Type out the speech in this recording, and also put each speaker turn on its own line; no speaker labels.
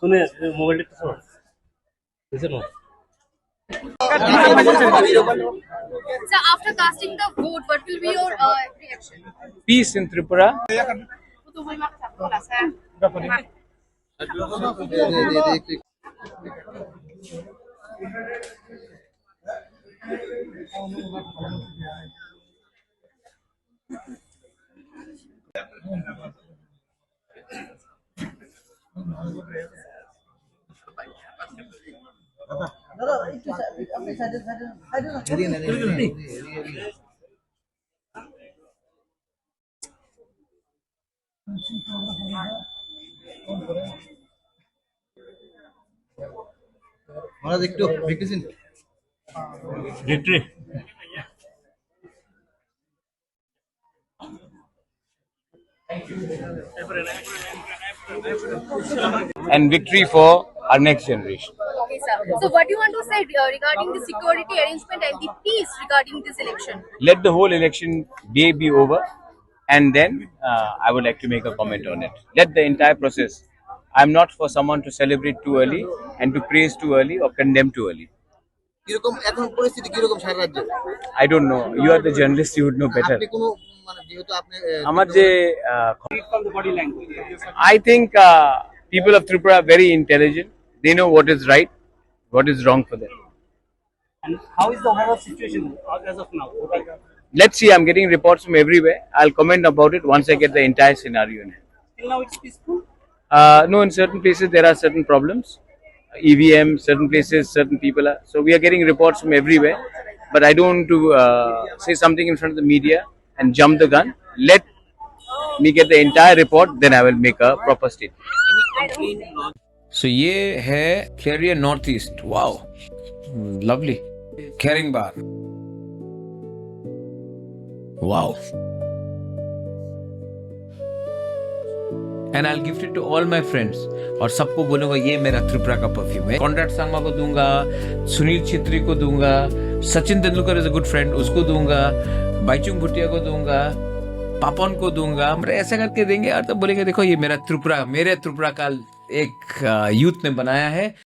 सुने मोबाइल सुनो
So after casting the vote, what will be your reaction?
Peace in Tripura.
victory.
And victory for our next generation.
Okay, sir. So what do you want to say regarding the security arrangement and the peace regarding this election?
Let the whole election day be over, and then I would like to make a comment on it. Let the entire process. I'm not for someone to celebrate too early and to praise too early or condemn too early. I don't know. You are the journalist. You would know better. I think people of Tripura are very intelligent. They know what is right, what is wrong for them.
And how is the overall situation as of now? Okay.
Let's see. I'm getting reports from everywhere. I'll comment about it once I get the entire scenario in hand.
Till now it's peaceful.
No, in certain places there are certain problems. EVM, certain places, certain people are. So we are getting reports from everywhere. But I don't want to say something in front of the media and jump the gun. Let me get the entire report, then I will make a proper statement.
So ये है carrier North East. Wow, lovely. Carrying bar. Wow. And I gift it to all my friends. और सबको बोलूंगा ये मेरा त्रिपुरा का perfume है. Contract Sharma को दूंगा, सुनील छेत्री को दूंगा, Sachin Tendulkar is a good friend, उसको दूंगा, बाईचुंग भुटिया को दूंगा, पापन को दूंगा. ऐसा करके देंगे और तब बोलेंगे देखो ये मेरा त्रिपुरा, मेरे त्रिपुरा का एक यूथ ने बनाया है.